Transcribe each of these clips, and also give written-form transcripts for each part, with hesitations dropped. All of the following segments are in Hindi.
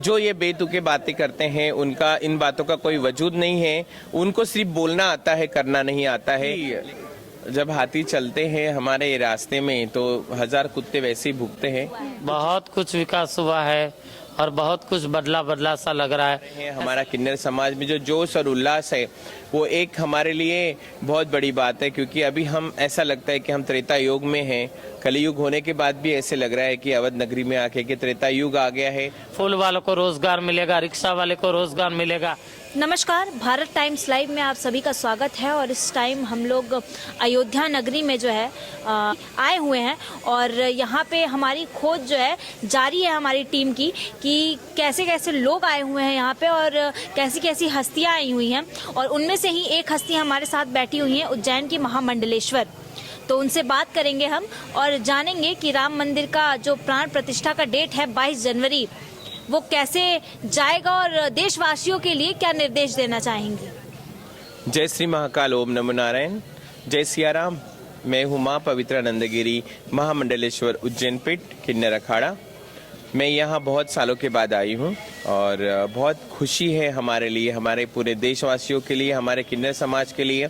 जो ये बेतुके बातें करते हैं उनका इन बातों का कोई वजूद नहीं है। उनको सिर्फ बोलना आता है, करना नहीं आता है। जब हाथी चलते हैं हमारे रास्ते में तो हजार कुत्ते वैसे ही भुगते हैं। बहुत कुछ विकास हुआ है और बहुत कुछ बदला बदला सा लग रहा है। हमारा किन्नर समाज में जो जोश और उल्लास है वो एक हमारे लिए बहुत बड़ी बात है, क्योंकि अभी हम ऐसा लगता है कि हम त्रेता युग में हैं। कलयुग होने के बाद भी ऐसे लग रहा है कि अवध नगरी में आके कि त्रेता युग आ गया है। फूल वालों को रोजगार मिलेगा, रिक्शा वाले को रोजगार मिलेगा। नमस्कार, भारत टाइम्स लाइव में आप सभी का स्वागत है। और इस टाइम हम लोग अयोध्या नगरी में जो है आए हुए हैं और यहाँ पे हमारी खोज जो है जारी है हमारी टीम की कि कैसे कैसे लोग आए हुए हैं यहाँ पे और कैसी कैसी हस्तियाँ आई हुई हैं। और उनमें से ही एक हस्ती हमारे साथ बैठी हुई है, उज्जैन की महामंडलेश्वर। तो उनसे बात करेंगे हम और जानेंगे कि राम मंदिर का जो प्राण प्रतिष्ठा का डेट है 22 जनवरी, वो कैसे जाएगा और देशवासियों के लिए क्या निर्देश देना चाहेंगे। जय श्री महाकाल, ओम नमो नारायण, जय सिया राम। मैं हूँ माँ पवित्रानंद गिरी, महामंडलेश्वर उज्जैन पीठ, किन्नर अखाड़ा। मैं यहाँ बहुत सालों के बाद आई हूँ और बहुत खुशी है हमारे लिए, हमारे पूरे देशवासियों के लिए, हमारे किन्नर समाज के लिए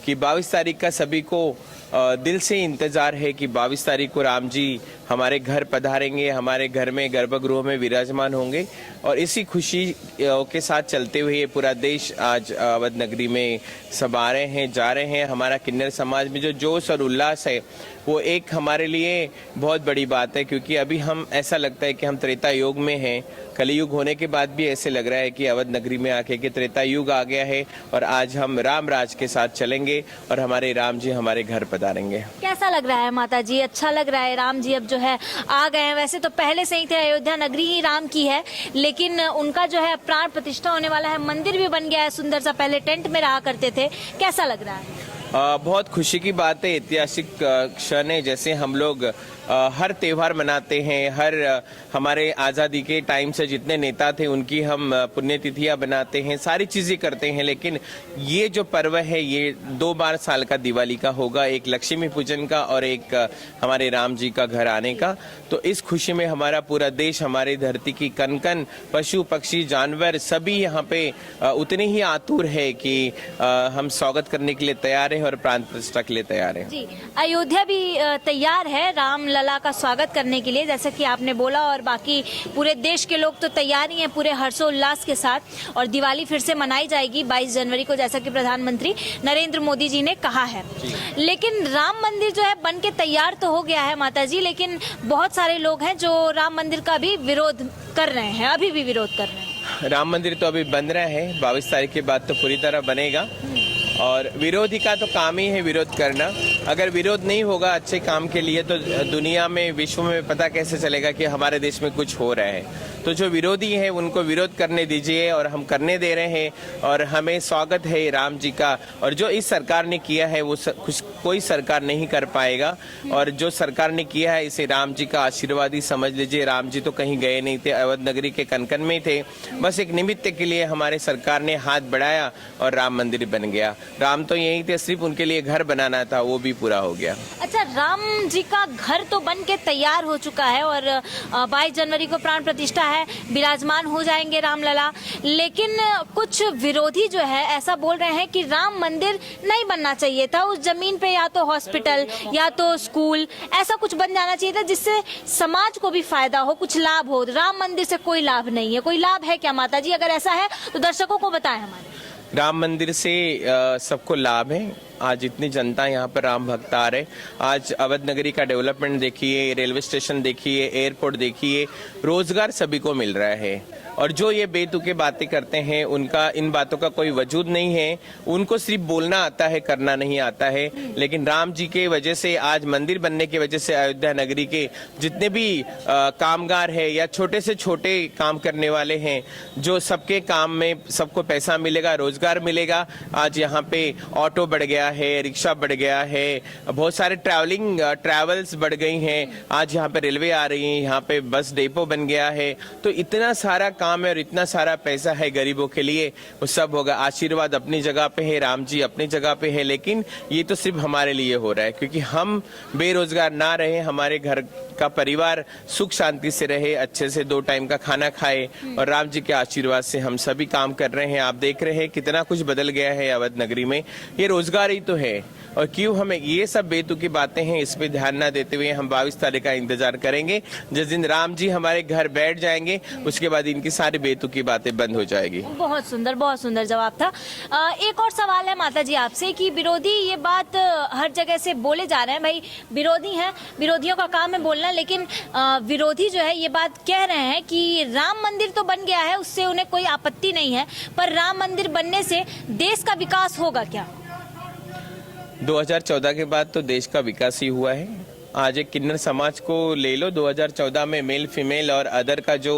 कि 22 तारीख का सभी को दिल से इंतज़ार है कि 22 तारीख को राम जी हमारे घर पधारेंगे, हमारे घर में गर्भगृह में विराजमान होंगे। और इसी खुशी के साथ चलते हुए पूरा देश आज अवध नगरी में सब आ रहे हैं, जा रहे हैं। हमारा किन्नर समाज में जो जोश और उल्लास है वो एक हमारे लिए बहुत बड़ी बात है, क्योंकि अभी हम ऐसा लगता है कि हम त्रेता युग में हैं। कलयुग होने के बाद भी ऐसे लग रहा है कि अवध नगरी में आके कि त्रेता युग आ गया है और आज हम राम राज के साथ चलेंगे और हमारे राम जी हमारे घर पधारेंगे। कैसा लग रहा है माता जी? अच्छा लग रहा है? राम जी अब जो है आ गए हैं। वैसे तो पहले से ही थे, अयोध्या नगरी ही राम की है, लेकिन उनका जो है प्राण प्रतिष्ठा होने वाला है। मंदिर भी बन गया है सुंदर सा, पहले टेंट में रहा करते थे। कैसा लग रहा है? बहुत खुशी की बात है, ऐतिहासिक क्षण है। जैसे हम लोग हर त्यौहार मनाते हैं, हर हमारे आज़ादी के टाइम से जितने नेता थे उनकी हम पुण्यतिथियां बनाते हैं, सारी चीज़ें करते हैं। लेकिन ये जो पर्व है ये 2 बार साल का दिवाली का होगा, एक लक्ष्मी पूजन का और एक हमारे राम जी का घर आने का। तो इस खुशी में हमारा पूरा देश, हमारी धरती की कन कन पशु पक्षी जानवर सभी यहाँ पे उतने ही आतुर है कि हम स्वागत करने के लिए तैयार हैं और प्राण प्रतिष्ठा के लिए तैयार हैं। जी, अयोध्या भी तैयार है राम लला का स्वागत करने के लिए, जैसे कि आपने बोला, और बाकी पूरे देश के लोग तो तैयार ही हैं पूरे हर्षोल्लास के साथ। और दिवाली फिर से मनाई जाएगी 22 जनवरी को, जैसा कि प्रधानमंत्री नरेंद्र मोदी जी ने कहा है। लेकिन राम मंदिर जो है बन के तैयार तो हो गया है माता जी, लेकिन बहुत सारे लोग हैं जो राम मंदिर का भी विरोध कर रहे हैं, अभी भी विरोध कर रहे हैं। राम मंदिर तो अभी बन रहा है, 22 तारीख के बाद तो पूरी तरह बनेगा। और विरोधी का तो काम ही है विरोध करना। अगर विरोध नहीं होगा अच्छे काम के लिए तो दुनिया में, विश्व में पता कैसे चलेगा कि हमारे देश में कुछ हो रहा है। तो जो विरोधी है उनको विरोध करने दीजिए और हम करने दे रहे हैं और हमें स्वागत है राम जी का। और जो इस सरकार ने किया है वो कोई सरकार नहीं कर पाएगा। और जो सरकार ने किया है इसे राम जी का आशीर्वाद ही समझ लीजिए। राम जी तो कहीं गए नहीं थे, अवध नगरी के कनकन में थे। बस एक निमित्त के लिए हमारे सरकार ने हाथ बढ़ाया और राम मंदिर बन गया। राम तो यही थे, सिर्फ उनके लिए घर बनाना था, वो भी पूरा हो गया। अच्छा, राम जी का घर तो बन के तैयार हो चुका है और 22 जनवरी को प्राण प्रतिष्ठा है, विराजमान हो जाएंगे रामलला। लेकिन कुछ विरोधी जो है ऐसा बोल रहे हैं कि राम मंदिर नहीं बनना चाहिए था, उस जमीन पे या तो हॉस्पिटल या तो स्कूल ऐसा कुछ बन जाना चाहिए था जिससे समाज को भी फायदा हो, कुछ लाभ हो। राम मंदिर से कोई लाभ नहीं है। कोई लाभ है क्या माता जी? अगर ऐसा है तो दर्शकों को बताएं हमारे। राम मंदिर से सबको लाभ है। आज इतनी जनता यहाँ पर राम भक्त आ रहे। आज अवध नगरी का डेवलपमेंट देखिए, रेलवे स्टेशन देखिए, एयरपोर्ट देखिए, रोजगार सभी को मिल रहा है। और जो ये बेतुके बातें करते हैं उनका इन बातों का कोई वजूद नहीं है। उनको सिर्फ बोलना आता है, करना नहीं आता है। लेकिन राम जी के वजह से, आज मंदिर बनने की वजह से अयोध्या नगरी के जितने भी कामगार है या छोटे से छोटे काम करने वाले हैं, जो सबके काम में सबको पैसा मिलेगा, रोजगार मिलेगा। आज यहाँ पे ऑटो बढ़ गया गया है, रिक्शा बढ़ गया है, बहुत सारे ट्रैवल्स बढ़ गई हैं। आज यहाँ पे रेलवे आ रही है, यहाँ पे बस डेपो बन गया है। तो इतना सारा काम है और इतना सारा पैसा है गरीबों के लिए, वो सब होगा। आशीर्वाद अपनी जगह पे है, राम जी अपनी जगह पे है, लेकिन ये तो सिर्फ हमारे लिए हो रहा है क्योंकि हम बेरोजगार ना रहे, हमारे घर का परिवार सुख शांति से रहे, अच्छे से 2 टाइम का खाना खाए, और राम जी के आशीर्वाद से हम सभी काम कर रहे हैं। आप देख रहे हैं कितना कुछ बदल गया है अवध नगरी में। ये रोजगार ही तो है, और क्यों हमें ये सब बेतुकी बातें हैं, इस पे ध्यान ना देते हुए हम 22 तारीख का इंतजार करेंगे। जिस दिन राम जी हमारे घर बैठ जाएंगे उसके बाद इनकी सारी बेतुकी बातें बंद हो जाएगी। बहुत सुंदर जवाब था। एक और सवाल है माता जी आपसे कि विरोधी ये बात हर जगह से बोले जा रहे हैं, भाई विरोधी हैं, विरोधियों का काम है बोलना, लेकिन विरोधी जो है ये बात कह रहे हैं कि राम मंदिर तो बन गया है, उससे उन्हें कोई आपत्ति नहीं है, पर राम मंदिर बनने से देश का विकास होगा क्या? 2014 के बाद तो देश का विकास ही हुआ है। आज एक किन्नर समाज को ले लो, 2014 में मेल फीमेल और अदर का जो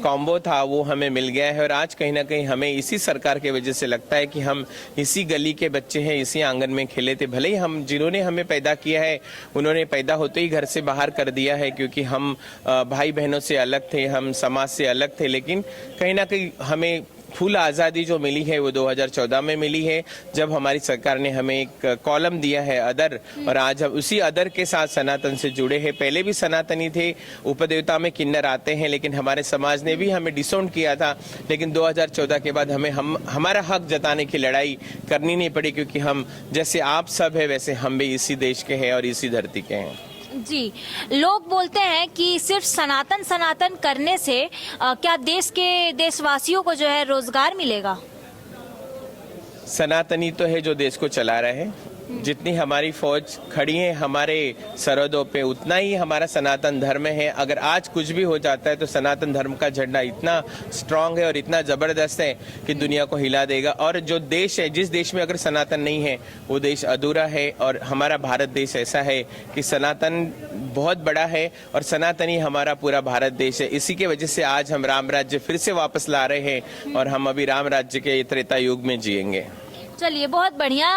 कॉम्बो था वो हमें मिल गया है, और आज कहीं ना कहीं हमें इसी सरकार की वजह से लगता है कि हम इसी गली के बच्चे हैं, इसी आंगन में खेले थे। भले ही हम जिन्होंने हमें पैदा किया है उन्होंने पैदा होते ही घर से बाहर कर दिया है क्योंकि हम भाई बहनों से अलग थे, हम समाज से अलग थे, लेकिन कहीं ना कहीं हमें फुल आज़ादी जो मिली है वो 2014 में मिली है, जब हमारी सरकार ने हमें एक कॉलम दिया है अदर, और आज हम उसी अदर के साथ सनातन से जुड़े हैं। पहले भी सनातनी थे, उपदेवता में किन्नर आते हैं, लेकिन हमारे समाज ने भी हमें डिसोन किया था, लेकिन 2014 के बाद हमें हमारा हक जताने की लड़ाई करनी नहीं पड़ी, क्योंकि हम जैसे आप सब है वैसे हम भी इसी देश के हैं और इसी धरती के हैं। जी, लोग बोलते हैं कि सिर्फ सनातन करने से क्या देशवासियों को जो है रोजगार मिलेगा? सनातनी तो है जो देश को चला रहे हैं, जितनी हमारी फौज खड़ी है हमारे सरहदों पे उतना ही हमारा सनातन धर्म है। अगर आज कुछ भी हो जाता है तो सनातन धर्म का झंडा इतना स्ट्रांग है और इतना जबरदस्त है कि दुनिया को हिला देगा। और जो देश है, जिस देश में अगर सनातन नहीं है वो देश अधूरा है, और हमारा भारत देश ऐसा है कि सनातन बहुत बड़ा है और सनातनी हमारा पूरा भारत देश है। इसी के वजह से आज हम राम राज्य फिर से वापस ला रहे हैं और हम अभी राम राज्य के त्रेता युग में जिएंगे। चलिए, बहुत बढ़िया।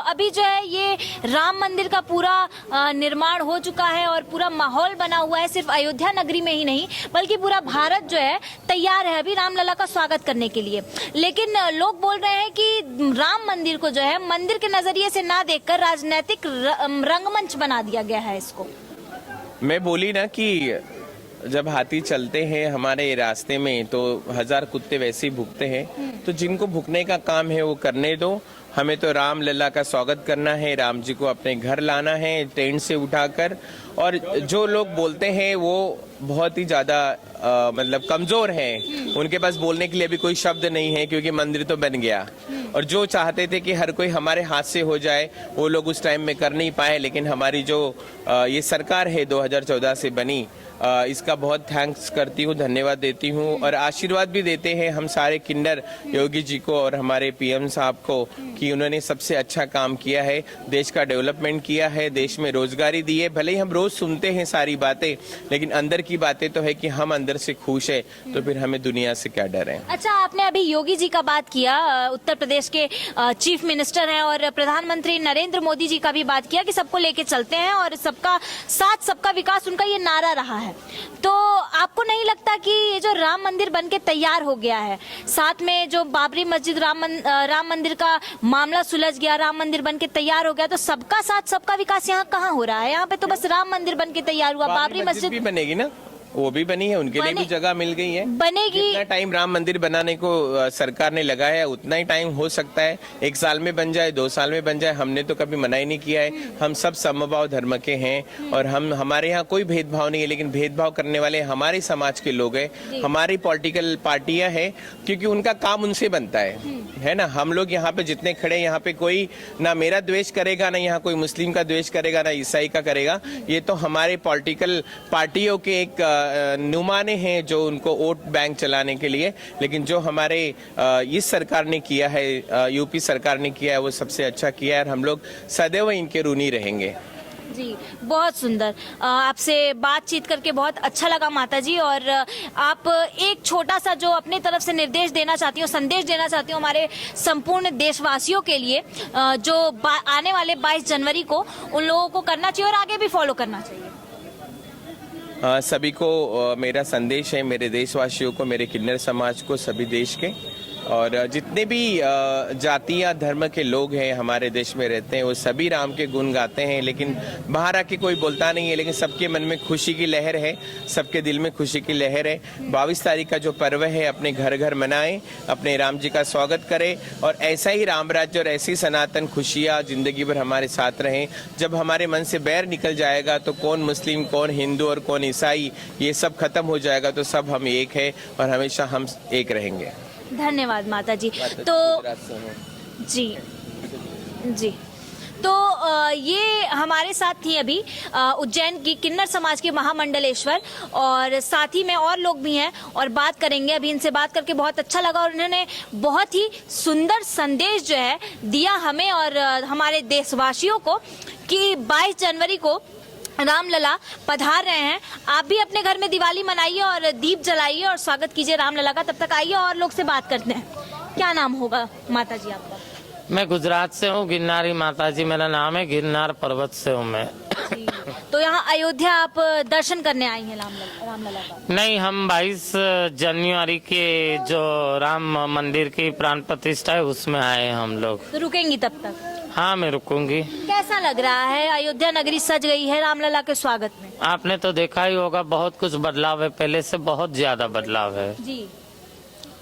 अभी जो है ये राम मंदिर का पूरा निर्माण हो चुका है और पूरा माहौल बना हुआ है, सिर्फ अयोध्या नगरी में ही नहीं बल्कि पूरा भारत जो है तैयार है अभी रामलला का स्वागत करने के लिए। लेकिन लोग बोल रहे हैं कि राम मंदिर को जो है मंदिर के नजरिए से ना देखकर राजनीतिक रंगमंच बना दिया गया है इसको। मैं बोली ना कि जब हाथी चलते हैं हमारे रास्ते में तो 1000 कुत्ते वैसे ही भुगते हैं, तो जिनको भुगने का काम है वो करने दो। हमें तो राम लला का स्वागत करना है, राम जी को अपने घर लाना है टेंट से उठाकर। और जो लोग बोलते हैं वो बहुत ही ज्यादा मतलब कमजोर हैं, उनके पास बोलने के लिए भी कोई शब्द नहीं है क्योंकि मंदिर तो बन गया। और जो चाहते थे कि हर कोई हमारे हाथ से हो जाए वो लोग उस टाइम में कर नहीं पाए, लेकिन हमारी जो ये सरकार है 2014 से बनी, इसका बहुत थैंक्स करती हूँ, धन्यवाद देती हूँ और आशीर्वाद भी देते हैं हम सारे किन्नर योगी जी को और हमारे पीएम साहब को कि उन्होंने सबसे अच्छा काम किया है, देश का डेवलपमेंट किया है, देश में रोजगारी दी है। भले ही हम रोज सुनते हैं सारी बातें, लेकिन अंदर की बातें तो है कि हम अंदर से खुश है, तो फिर हमें दुनिया से क्या डर है। अच्छा, आपने अभी योगी जी का बात किया, उत्तर प्रदेश के चीफ मिनिस्टर हैं और प्रधानमंत्री नरेंद्र मोदी जी का भी बात किया कि सबको लेके चलते हैं और सबका साथ सबका विकास उनका ये नारा रहा है। तो आपको नहीं लगता कि ये जो राम मंदिर बनके तैयार हो गया है, साथ में जो बाबरी मस्जिद राम मंदिर का मामला सुलझ गया, राम मंदिर बनके तैयार हो गया, तो सबका साथ सबका विकास यहाँ कहाँ हो रहा है? यहाँ पे तो बस राम मंदिर बनके तैयार हुआ, बाबरी मस्जिद भी बनेगी ना, वो भी बनी है, उनके लिए भी जगह मिल गई है, बनेगी। जितना टाइम राम मंदिर बनाने को सरकार ने लगाया है उतना ही टाइम हो सकता है, 1 साल में बन जाए, 2 साल में बन जाए, हमने तो कभी मना ही नहीं किया है। हम सब समभाव धर्म के हैं और हमारे यहाँ कोई भेदभाव नहीं है, लेकिन भेदभाव करने वाले हमारे समाज के लोग हैं, हमारी पॉलिटिकल पार्टियां हैं, क्योंकि उनका काम उनसे बनता है ना। हम लोग यहाँ पे जितने खड़े, यहाँ पे कोई ना मेरा द्वेष करेगा, ना यहाँ कोई मुस्लिम का द्वेष करेगा, ना ईसाई का करेगा। ये तो हमारे पॉलिटिकल पार्टियों के एक नुमाने हैं जो उनको वोट बैंक चलाने के लिए, लेकिन जो हमारे इस सरकार ने किया है, यूपी सरकार ने किया है, वो सबसे अच्छा किया है और हम लोग सदैव इनके ऋणी रहेंगे। जी, बहुत सुंदर। आपसे बातचीत करके बहुत अच्छा लगा माता जी। और आप एक छोटा सा जो अपने तरफ से निर्देश देना चाहती हो, संदेश देना चाहती हो हमारे संपूर्ण देशवासियों के लिए, जो आने वाले 22 जनवरी को उन लोगों को करना चाहिए और आगे भी फॉलो करना चाहिए। सभी को मेरा संदेश है, मेरे देशवासियों को, मेरे किन्नर समाज को, सभी देश के और जितने भी जाति या धर्म के लोग हैं हमारे देश में रहते हैं, वो सभी राम के गुण गाते हैं, लेकिन बाहर आके कोई बोलता नहीं है। लेकिन सबके मन में खुशी की लहर है, सबके दिल में खुशी की लहर है। 22 तारीख का जो पर्व है अपने घर घर मनाएं, अपने राम जी का स्वागत करें और ऐसा ही राम राज्य और ऐसी सनातन खुशियाँ जिंदगी भर हमारे साथ रहें। जब हमारे मन से बैर निकल जाएगा तो कौन मुस्लिम, कौन हिंदू और कौन ईसाई, ये सब खत्म हो जाएगा। तो सब हम एक है और हमेशा हम एक रहेंगे। धन्यवाद माता जी। तो जी जी, तो ये हमारे साथ थी अभी उज्जैन की किन्नर समाज के महामंडलेश्वर, और साथ ही में और लोग भी हैं और बात करेंगे। अभी इनसे बात करके बहुत अच्छा लगा और इन्होंने बहुत ही सुंदर संदेश जो है दिया हमें और हमारे देशवासियों को कि 22 जनवरी को रामलला पधार रहे हैं। आप भी अपने घर में दिवाली मनाइए और दीप जलाइए और स्वागत कीजिए रामलला का। तब तक आइए और लोग से बात करते हैं। क्या नाम होगा माता जी आपका? मैं गुजरात से हूँ, गिरनारी माता जी मेरा नाम है, गिरनार पर्वत से हूँ मैं। तो यहाँ अयोध्या आप दर्शन करने आई हैं रामलला का? नहीं, हम 22 जनवरी के जो राम मंदिर की प्राण प्रतिष्ठा है उसमें आए हैं हम लोग। तो रुकेंगी तब तक? हाँ, मैं रुकूंगी। कैसा लग रहा है? अयोध्या नगरी सज गई है रामलला के स्वागत में। आपने तो देखा ही होगा, बहुत कुछ बदलाव है, पहले से बहुत ज्यादा बदलाव है जी।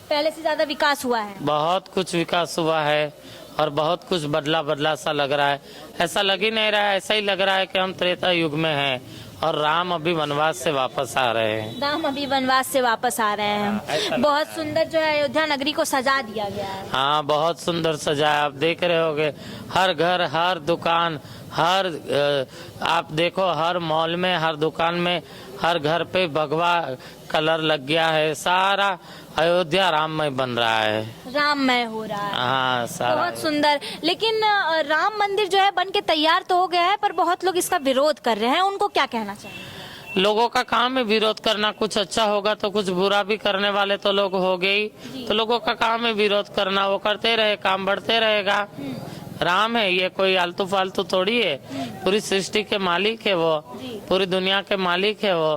पहले से ज्यादा विकास हुआ है? बहुत कुछ विकास हुआ है और बहुत कुछ बदला सा लग रहा है। ऐसा लग ही नहीं रहा है, ऐसा ही लग रहा है कि हम त्रेता युग में हैं और राम अभी वनवास से वापस आ रहे हैं। राम अभी वनवास से वापस आ रहे हैं। बहुत सुंदर जो है अयोध्या नगरी को सजा दिया गया है। हाँ, बहुत सुंदर सजाया। आप देख रहे होगे, हर घर, हर दुकान, आप देखो हर मॉल में, हर दुकान में, हर घर पे भगवा कलर लग गया है। सारा अयोध्या राममय बन रहा है, राममय हो रहा है। हाँ, सारा बहुत सुंदर। लेकिन राम मंदिर जो है बन के तैयार तो हो गया है, पर बहुत लोग इसका विरोध कर रहे हैं। उनको क्या कहना चाहिए? लोगों का काम है विरोध करना। कुछ अच्छा होगा तो कुछ बुरा भी करने वाले तो लोग हो गए, तो लोगों का काम है विरोध करना। वो करते रहे, काम बढ़ते रहेगा। राम है, ये कोई आलतू फालतू थोड़ी है। पूरी सृष्टि के मालिक है वो, पूरी दुनिया के मालिक है वो।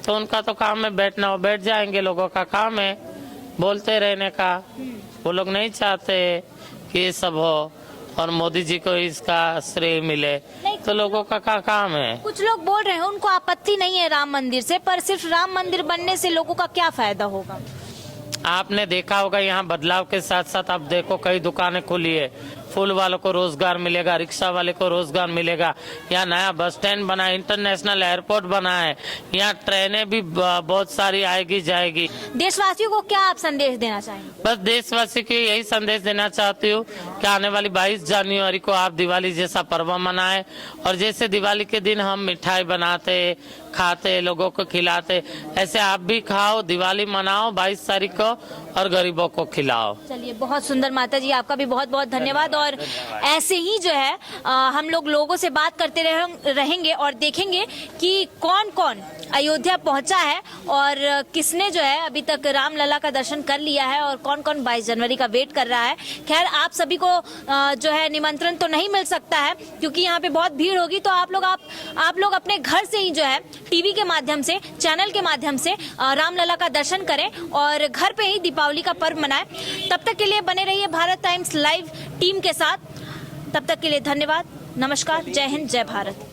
तो उनका तो काम है बैठना, वो बैठ जाएंगे। लोगों का काम है बोलते रहने का। वो लोग नहीं चाहते कि ये सब हो और मोदी जी को इसका श्रेय मिले, तो लोगों का काम है। कुछ लोग बोल रहे हैं उनको आपत्ति नहीं है राम मंदिर से, पर सिर्फ राम मंदिर बनने से लोगों का क्या फायदा होगा? आपने देखा होगा यहाँ बदलाव के साथ साथ आप देखो कई दुकानें खुली है। फूल वालों को रोजगार मिलेगा, रिक्शा वाले को रोजगार मिलेगा। यहाँ नया बस स्टैंड बना है, इंटरनेशनल एयरपोर्ट बना है। यहाँ ट्रेनें भी बहुत सारी आएगी जाएगी। देशवासियों को क्या आप संदेश देना चाहेंगे? बस देशवासी को यही संदेश देना चाहती हूँ कि आने वाली 22 जनवरी को आप दिवाली जैसा पर्व मनाएं और जैसे दिवाली के दिन हम मिठाई बनाते, खाते, लोगों को खिलाते, ऐसे आप भी खाओ, दिवाली मनाओ 22 तारीख को और गरीबों को खिलाओ। चलिए, बहुत सुंदर माता जी, आपका भी बहुत बहुत धन्यवाद। और ऐसे ही जो है हम लोग लोगों से बात करते रहेंगे और देखेंगे कि कौन कौन अयोध्या पहुंचा है और किसने जो है अभी तक रामलला का दर्शन कर लिया है और कौन कौन 22 जनवरी का वेट कर रहा है। खैर, आप सभी को जो है निमंत्रण तो नहीं मिल सकता है क्योंकि यहाँ पे बहुत भीड़ होगी। तो आप लोग अपने घर से ही जो है टीवी के माध्यम से, चैनल के माध्यम से रामलला का दर्शन करें और घर पे ही दीपावली का पर्व मनाएं। तब तक के लिए बने रहिए भारत टाइम्स लाइव टीम के साथ। तब तक के लिए धन्यवाद, नमस्कार, जय हिंद, जय भारत।